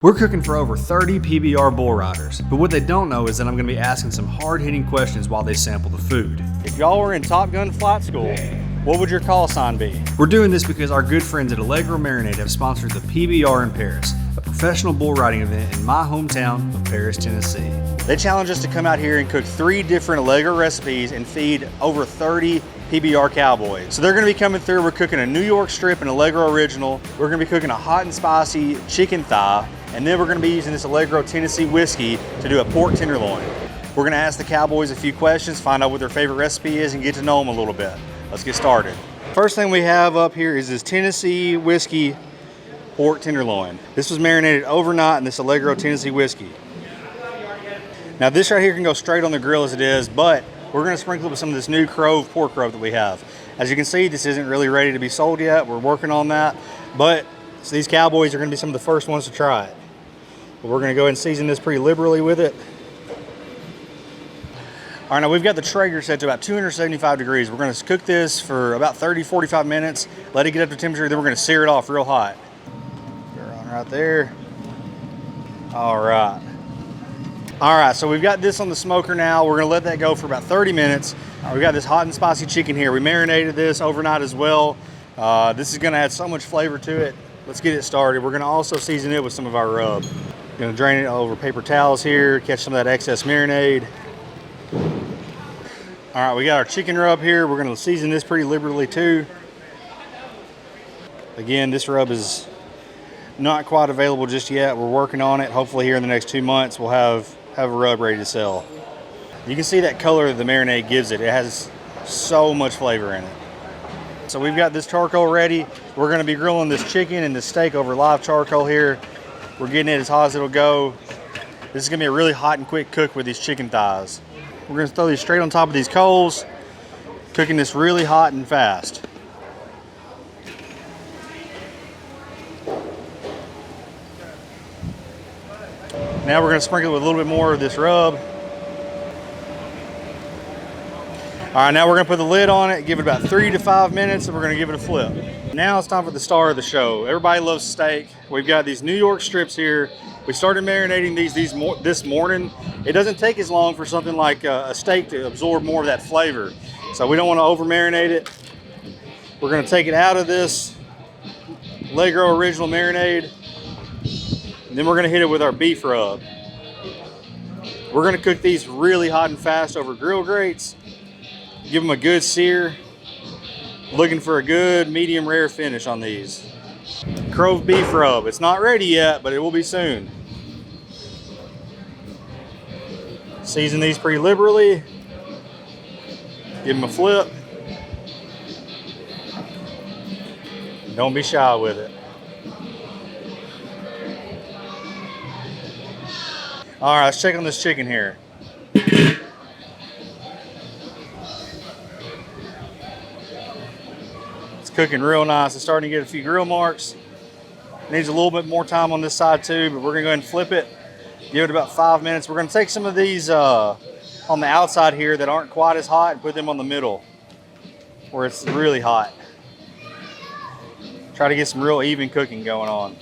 We're cooking for over 30 PBR bull riders, but what they don't know is that I'm going to be asking some hard-hitting questions while they sample the food. If y'all were in Top Gun flight school, what would your call sign be? We're doing this because our good friends at Allegro Marinade have sponsored the PBR in Paris, a professional bull riding event in my hometown of Paris, Tennessee. They challenged us to come out here and cook 3 different Allegro recipes and feed over 30 PBR Cowboys. So they're gonna be coming through. We're cooking a New York strip and Allegro original. We're gonna be cooking a hot and spicy chicken thigh. And then we're gonna be using this Allegro Tennessee whiskey to do a pork tenderloin. We're gonna ask the Cowboys a few questions, find out what their favorite recipe is, and get to know them a little bit. Let's get started. First thing we have up here is this Tennessee whiskey pork tenderloin. This was marinated overnight in this Allegro Tennessee whiskey. Now this right here can go straight on the grill as it is, but we're gonna sprinkle it with some of this new Grove pork rub that we have. As you can see, this isn't really ready to be sold yet. We're working on that, but so these Cowboys are gonna be some of the first ones to try it. But we're gonna go ahead and season this pretty liberally with it. All right, now we've got the Traeger set to about 275 degrees. We're gonna cook this for about 30, 45 minutes, let it get up to temperature, then we're gonna sear it off real hot. Go on right there. All right. All right, so we've got this on the smoker now. We're gonna let that go for about 30 minutes. We got this hot and spicy chicken here. We marinated this overnight as well. This is gonna add so much flavor to it. Let's get it started. We're gonna also season it with some of our rub. Gonna drain it over paper towels here, catch some of that excess marinade. All right, we got our chicken rub here. We're gonna season this pretty liberally too. Again, this rub is not quite available just yet. We're working on it. Hopefully here in the next 2 months, we'll have a rub ready to sell. You can see that color that the marinade gives it. It has so much flavor in it. So we've got this charcoal ready. We're gonna be grilling this chicken and this steak over live charcoal here. We're getting it as hot as it'll go. This is gonna be a really hot and quick cook with these chicken thighs. We're gonna throw these straight on top of these coals, cooking this really hot and fast. Now we're gonna sprinkle it with a little bit more of this rub. All right, now we're gonna put the lid on it, give it about 3 to 5 minutes, and we're gonna give it a flip. Now it's time for the star of the show. Everybody loves steak. We've got these New York strips here. We started marinating these this morning. It doesn't take as long for something like a steak to absorb more of that flavor. So we don't wanna over marinate it. We're gonna take it out of this Allegro original marinade. And then we're gonna hit it with our beef rub. We're gonna cook these really hot and fast over grill grates. Give them a good sear. Looking for a good medium rare finish on these. Grove beef rub. It's not ready yet, but it will be soon. Season these pretty liberally. Give them a flip. Don't be shy with it. All right, let's check on this chicken here. Cooking real nice. It's starting to get a few grill marks. Needs a little bit more time on this side too, but we're gonna go ahead and flip it. Give it about 5 minutes. We're gonna take some of these on the outside here that aren't quite as hot and put them on the middle where it's really hot. Try to get some real even cooking going on.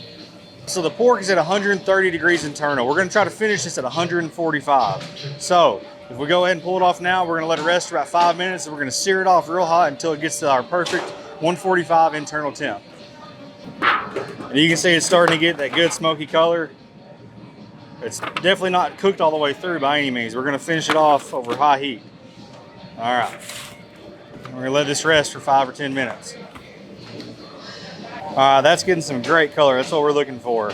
So the pork is at 130 degrees internal. We're gonna try to finish this at 145. So if we go ahead and pull it off now, we're gonna let it rest for about 5 minutes and we're gonna sear it off real hot until it gets to our perfect 145 internal temp. And you can see it's starting to get that good smoky color. It's definitely not cooked all the way through by any means. We're gonna finish it off over high heat. All right, we're gonna let this rest for 5 or 10 minutes. All right, that's getting some great color. That's what we're looking for.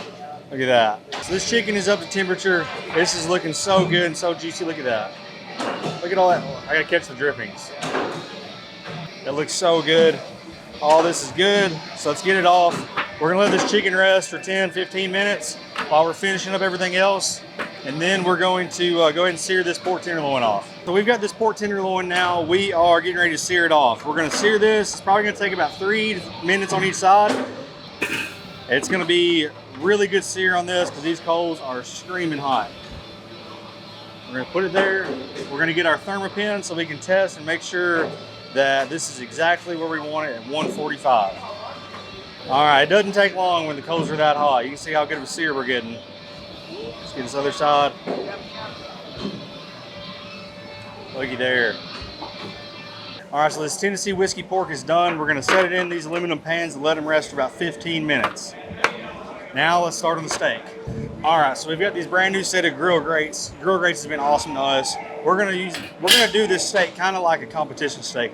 Look at that. So this chicken is up to temperature. This is looking so good and so juicy. Look at that. Look at all that. I gotta catch the drippings. That looks so good. All this is good, so let's get it off. We're gonna let this chicken rest for 10, 15 minutes while we're finishing up everything else. And then we're going to go ahead and sear this pork tenderloin off. So we've got this pork tenderloin now. We are getting ready to sear it off. We're gonna sear this. It's probably gonna take about 3 minutes on each side. It's gonna be really good sear on this because these coals are screaming hot. We're gonna put it there. We're gonna get our thermopin so we can test and make sure that this is exactly where we want it at 145. All right, it doesn't take long when the coals are that hot. You can see how good of a sear we're getting. Let's get this other side. Looky there. All right, so this Tennessee whiskey pork is done. We're gonna set it in these aluminum pans and let them rest for about 15 minutes. Now let's start on the steak. All right, so we've got these brand new set of grill grates. Grill grates has been awesome to us. We're gonna do this steak kind of like a competition steak.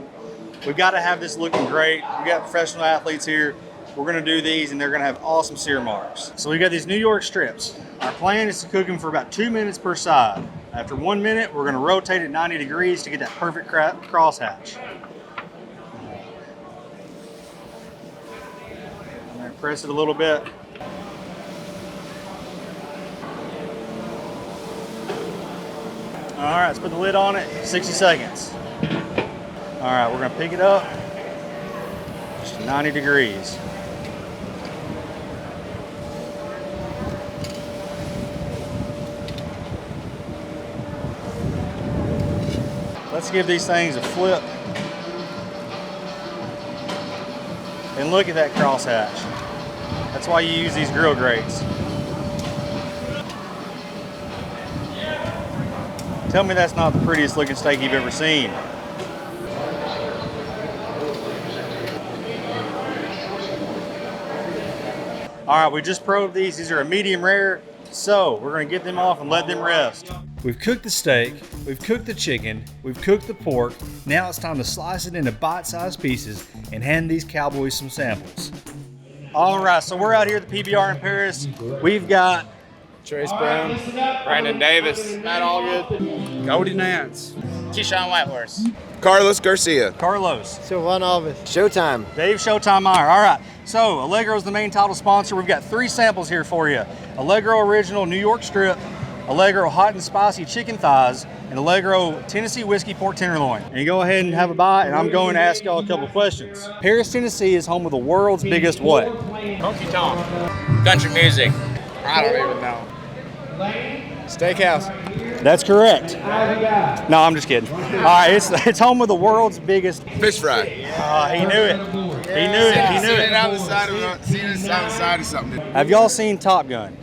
We've got to have this looking great. We got professional athletes here. We're gonna do these and they're gonna have awesome sear marks. So we got these New York strips. Our plan is to cook them for about 2 minutes per side. After 1 minute, we're gonna rotate it 90 degrees to get that perfect crosshatch. I'm gonna press it a little bit. All right, let's put the lid on it, 60 seconds. All right, we're gonna pick it up, just 90 degrees. Let's give these things a flip. And look at that crosshatch. That's why you use these grill grates. Tell me that's not the prettiest looking steak you've ever seen. All right, we just probed these. These are a medium rare. So we're gonna get them off and let them rest. We've cooked the steak, we've cooked the chicken, we've cooked the pork. Now it's time to slice it into bite-sized pieces and hand these cowboys some samples. All right, so we're out here at the PBR in Paris. We've got Trace Brown, Brandon Davis, Matt Allgood, Cody Nance, Keyshawn Whitehorse. Carlos Garcia, Carlos, Silvan Alves. Showtime. Dave Showtime Meyer. All right, so Allegro is the main title sponsor. We've got 3 samples here for you. Allegro Original New York Strip, Allegro Hot and Spicy Chicken Thighs, and Allegro Tennessee Whiskey Pork Tenderloin. And you go ahead and have a bite, and I'm going to ask y'all a couple questions. Paris, Tennessee is home of the world's biggest what? Honky tonk. Country music. I don't even know. Steakhouse. That's correct. No, I'm just kidding. All right, it's home of the world's biggest. Fish fry. He knew it. He knew it. He knew Seen it it. on the side of something. Have y'all seen Top Gun?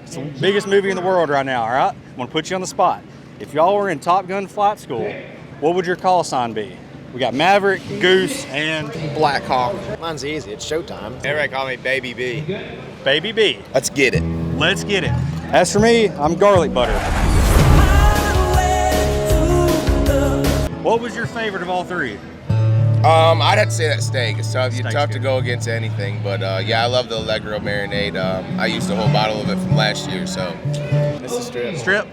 It's the biggest movie in the world right now, all right? I'm gonna put you on the spot. If y'all were in Top Gun flight school, what would your call sign be? We got Maverick, Goose, and Black Hawk. Mine's easy. It's showtime. Everybody call me Baby B. Baby B. Let's get it. Let's get it. As for me, I'm garlic butter. What was your favorite of all 3? I'd have to say that steak. It's tough. It's Steak's tough to good. go against anything, but yeah, I love the Allegro Marinade. I used a whole bottle of it from last year, so. It's a strip. Strip?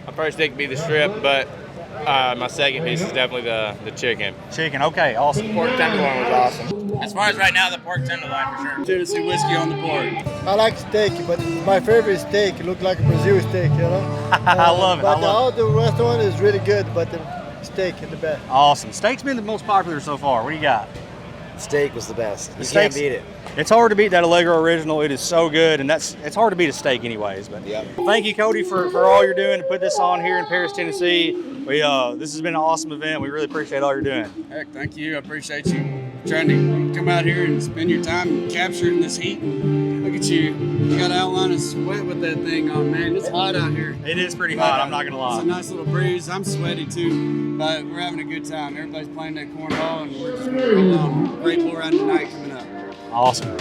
My first steak would be the strip, but my second piece is definitely the chicken. Chicken, okay, awesome. Pork tenderloin was awesome. As far as right now, the pork tenderloin for sure. Tennessee whiskey on the pork. I like steak, but my favorite steak look like a Brazil steak, you know? I love it, But I love the restaurant is really good, but the steak is the best. Awesome. Steak's been the most popular so far. What do you got? Steak was the best. You steak's- can't beat it. It's hard to beat that Allegro Original. It is so good, and it's hard to beat a steak anyways. But Yep. Thank you, Cody, for all you're doing to put this on here in Paris, Tennessee. This has been an awesome event. We really appreciate all you're doing. Heck, thank you. I appreciate you trying to come out here and spend your time capturing this heat. Look at you. You got an outline of sweat with that thing on, man. It's hot out here. It is pretty hot, I'm not going to It's a lie. nice little breeze. I'm sweaty too, but we're having a good time. Everybody's playing that cornhole, and we're just going to roll on. Great bull riding tonight coming up. Awesome.